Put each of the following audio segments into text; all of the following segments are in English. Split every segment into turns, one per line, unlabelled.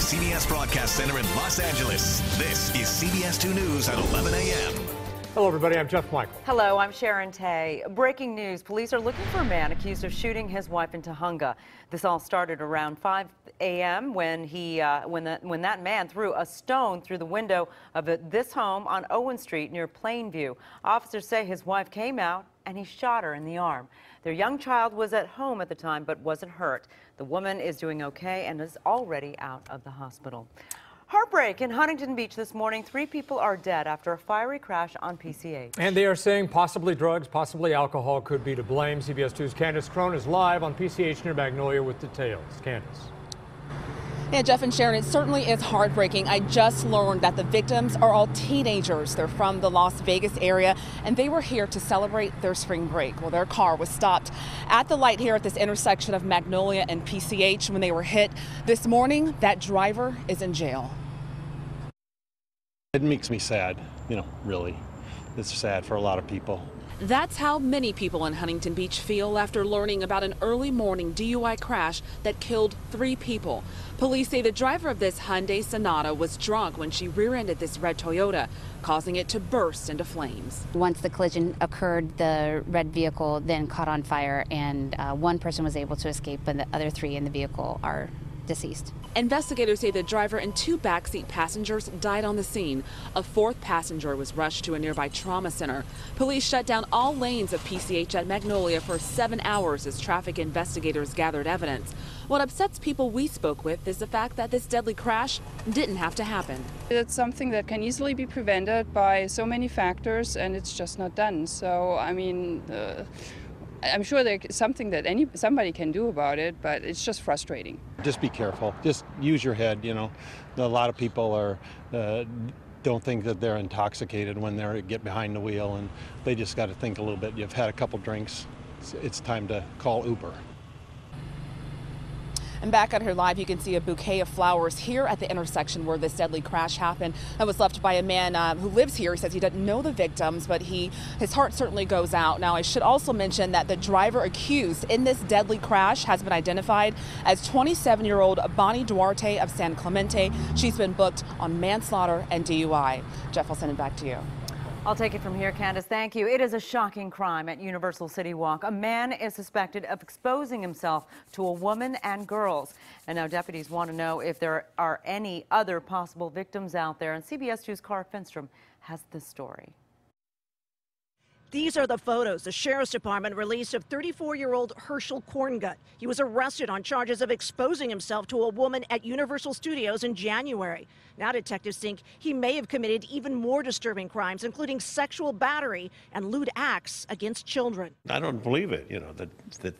CBS Broadcast Center in Los Angeles, this is CBS 2 News at 11 a.m.
Hello, everybody. I'm Jeff Michael.
Hello, I'm Sharon Tay. Breaking news. Police are looking for a man accused of shooting his wife in Tujunga. This all started around 5 a.m. when that man threw a stone through the window of this home on Owen Street near Plainview. Officers say his wife came out and he shot her in the arm. Their young child was at home at the time but wasn't hurt. The woman is doing okay and is already out of the hospital. Heartbreak in Huntington Beach this morning. 3 people are dead after a fiery crash on PCH.
And they are saying possibly drugs, possibly alcohol could be to blame. CBS 2's Candace Crone is live on PCH near Magnolia with details. Candace.
Yeah, Jeff and Sharon, it certainly is heartbreaking. I just learned that the victims are all teenagers. They're from the Las Vegas area, and they were here to celebrate their spring break. Well, their car was stopped at the light here at this intersection of Magnolia and PCH when they were hit. This morning, that driver is in jail.
It makes me sad, really. It's sad for a lot of people.
That's how many people in Huntington Beach feel after learning about an early morning DUI crash that killed 3 people. Police say the driver of this Hyundai Sonata was drunk when she rear-ended this red Toyota, causing it to burst into flames.
Once the collision occurred, the red vehicle then caught on fire, and one person was able to escape, but the other 3 in the vehicle are deceased.
Investigators say the driver and 2 backseat passengers died on the scene. A 4th passenger was rushed to a nearby trauma center. Police shut down all lanes of PCH at Magnolia for 7 hours as traffic investigators gathered evidence. What upsets people we spoke with is the fact that this deadly crash didn't have to happen.
It's something that can easily be prevented by so many factors, and it's just not done. So, I mean, I'm sure there's something that somebody can do about it, but it's just frustrating.
Just be careful. Just use your head. A lot of people don't think that they're intoxicated when they get behind the wheel, and they just got to think a little bit. You've had a couple drinks. It's time to call Uber.
And back at her live, you can see a bouquet of flowers here at the intersection where this deadly crash happened. That was left by a man who lives here. He says he doesn't know the victims, but his heart certainly goes out. Now, I should also mention that the driver accused in this deadly crash has been identified as 27-year-old Bonnie Duarte of San Clemente. She's been booked on manslaughter and DUI. Jeff, I'll send it back to you.
I'll take it from here, Candace. Thank you. It is a shocking crime at Universal City Walk. A man is suspected of exposing himself to a woman and girls. And now deputies want to know if there are any other possible victims out there. And CBS 2's Cara Finstrom has this story.
These are the photos the Sheriff's Department released of 34-year-old Herschel Corngut. He was arrested on charges of exposing himself to a woman at Universal Studios in January. Now detectives think he may have committed even more disturbing crimes, including sexual battery and lewd acts against children.
I don't believe it,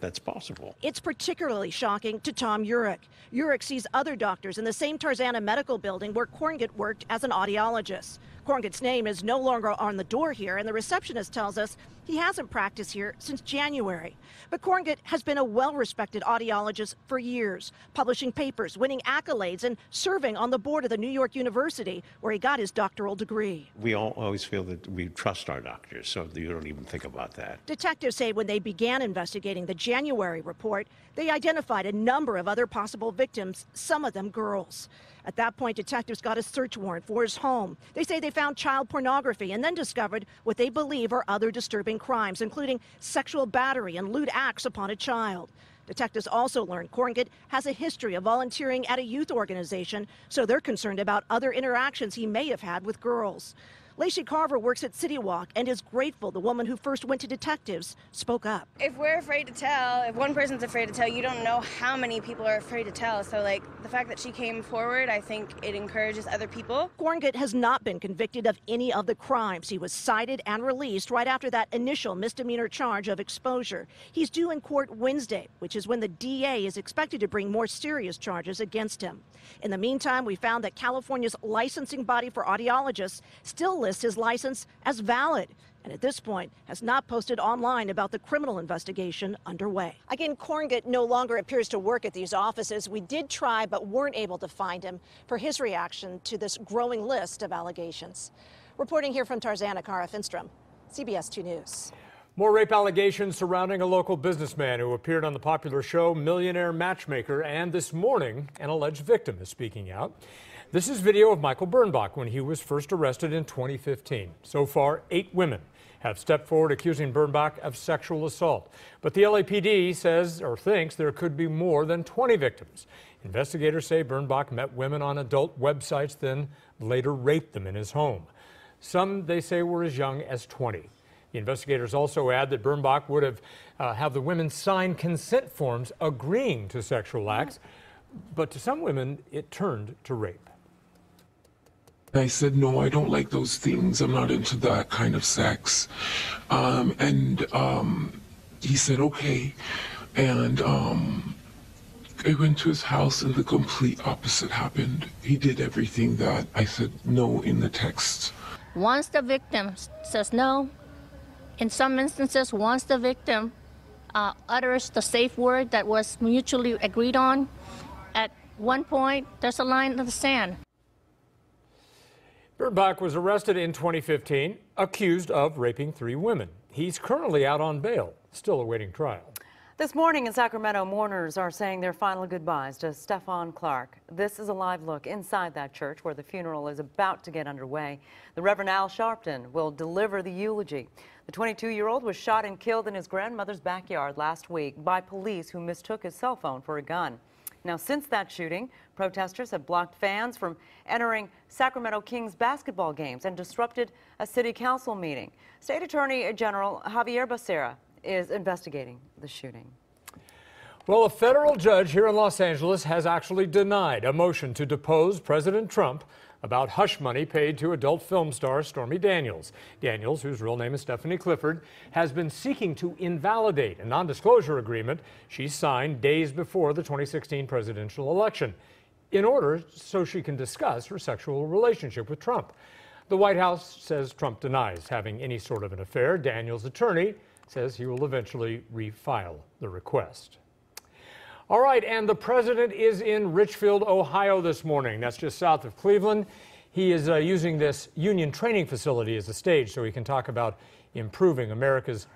that's possible.
It's particularly shocking to Tom Urich. Urich sees other doctors in the same Tarzana medical building where Corngut worked as an audiologist. Corngut's name is no longer on the door here, and the receptionist tells us he hasn't practiced here since January. But Corngut has been a well-respected audiologist for years, publishing papers, winning accolades, and serving on the board of the New York University, where he got his doctoral degree.
We always feel that we trust our doctors, so you don't even think about that.
Detectives say when they began investigating the January report, they identified a number of other possible victims, some of them girls. At that point, detectives got a search warrant for his home. They say they found child pornography and then discovered what they believe are other disturbing crimes, including sexual battery and lewd acts upon a child. Detectives also learned Corngut has a history of volunteering at a youth organization, so they're concerned about other interactions he may have had with girls. Lacey Carver works at City Walk and is grateful the woman who first went to detectives spoke up.
If we're afraid to tell, if one person's afraid to tell, you don't know how many people are afraid to tell. So, the fact that she came forward, I think it encourages other people.
Corngut has not been convicted of any of the crimes. He was cited and released right after that initial misdemeanor charge of exposure. He's due in court Wednesday, which is when the DA is expected to bring more serious charges against him. In the meantime, we found that California's licensing body for audiologists still lists his license as valid, and at this point has not posted online about the criminal investigation underway. Again, Corngut no longer appears to work at these offices. We did try but weren't able to find him for his reaction to this growing list of allegations. Reporting here from Tarzana, Cara Finstrom, CBS 2 News.
More rape allegations surrounding a local businessman who appeared on the popular show Millionaire Matchmaker, and this morning an alleged victim is speaking out. This is video of Michael Birnbach when he was first arrested in 2015. So far, 8 women have stepped forward accusing Birnbach of sexual assault. But the LAPD says or thinks there could be more than 20 victims. Investigators say Birnbach met women on adult websites, then later raped them in his home. Some, they say, were as young as 20. The investigators also add that Birnbach would have the women sign consent forms agreeing to sexual acts, but to some women it turned to rape.
I said, no, I don't like those things. I'm not into that kind of sex. He said, okay. And I went to his house and the complete opposite happened. He did everything that I said no in the text.
Once the victim says no, in some instances, once the victim utters the safe word that was mutually agreed on, at one point, there's a line in the sand.
Birnbach was arrested in 2015, accused of raping 3 women. He's currently out on bail, still awaiting trial.
This morning in Sacramento, mourners are saying their final goodbyes to Stephon Clark. This is a live look inside that church where the funeral is about to get underway. The Reverend Al Sharpton will deliver the eulogy. The 22-year-old was shot and killed in his grandmother's backyard last week by police who mistook his cell phone for a gun. Now, since that shooting, protesters have blocked fans from entering Sacramento Kings basketball games and disrupted a city council meeting. State Attorney General Javier Becerra is investigating the shooting.
Well, a federal judge here in Los Angeles has actually denied a motion to depose President Trump about hush money paid to adult film star Stormy Daniels. Daniels, whose real name is Stephanie Clifford, has been seeking to invalidate a non-disclosure agreement she signed days before the 2016 presidential election in order so she can discuss her sexual relationship with Trump. The White House says Trump denies having any sort of an affair. Daniels' attorney says he will eventually refile the request. All right, and the president is in Richfield, Ohio this morning. That's just south of Cleveland. He is using this union training facility as a stage so he can talk about improving America's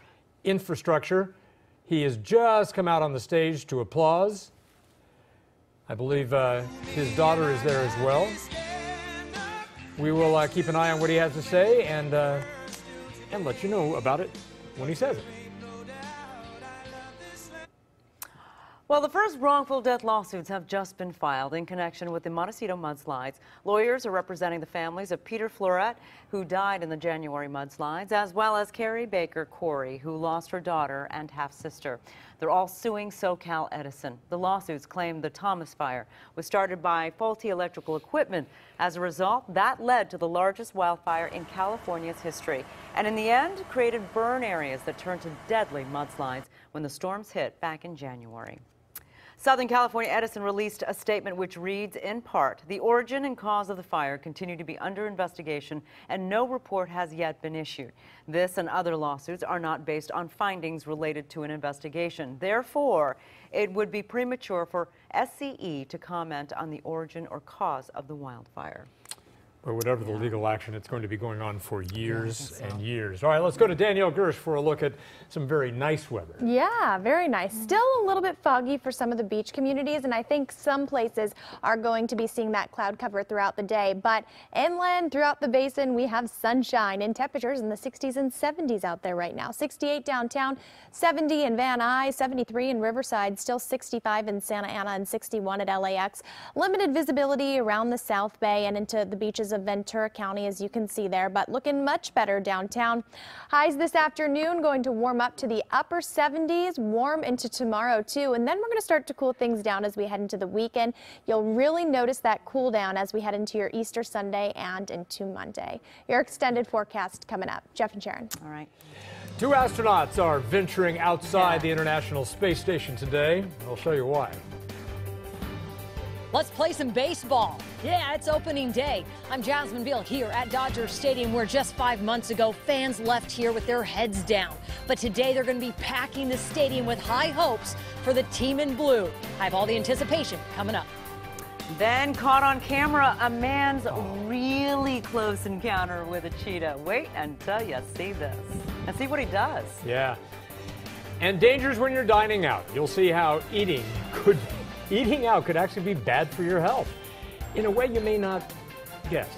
infrastructure. He has just come out on the stage to applause. I believe his daughter is there as well. We will keep an eye on what he has to say and let you know about it when he says it.
Well, the first wrongful death lawsuits have just been filed in connection with the Montecito mudslides. Lawyers are representing the families of Peter Florette, who died in the January mudslides, as well as Carrie Baker Corey, who lost her daughter and half-sister. They're all suing SoCal Edison. The lawsuits claim the Thomas fire was started by faulty electrical equipment. As a result, that led to the largest wildfire in California's history, and in the end, created burn areas that turned to deadly mudslides when the storms hit back in January. Southern California Edison released a statement which reads, in part, the origin and cause of the fire continue to be under investigation and no report has yet been issued. This and other lawsuits are not based on findings related to an investigation. Therefore, it would be premature for SCE to comment on the origin or cause of the wildfire.
Or whatever the legal action, it's going to be going on for years and years. All right, let's go to Danielle Gersh for a look at some very nice weather.
Yeah, very nice. Still a little bit foggy for some of the beach communities, and I think some places are going to be seeing that cloud cover throughout the day. But inland throughout the basin, we have sunshine and temperatures in the 60s and 70s out there right now. 68 downtown, 70 in Van Nuys, 73 in Riverside, still 65 in Santa Ana, and 61 at LAX. Limited visibility around the South Bay and into the beaches of Ventura County, as you can see there, but looking much better downtown. Highs this afternoon going to warm up to the upper 70s, warm into tomorrow too, and then we're going to start to cool things down as we head into the weekend. You'll really notice that cool down as we head into your Easter Sunday and into Monday. Your extended forecast coming up. Jeff and Sharon.
All right.
2 astronauts are venturing outside the International Space Station today. I'll show you why.
Let's play some baseball. Yeah, it's opening day. I'm Jasmine Beal here at Dodger Stadium, where just 5 months ago, fans left here with their heads down. But today they're going to be packing the stadium with high hopes for the team in blue. I have all the anticipation coming up.
Then caught on camera, a man's really close encounter with a cheetah. Wait until you see this. and see what he does.
Yeah. And dangers when you're dining out. You'll see how eating out could actually be bad for your health in a way you may not guess.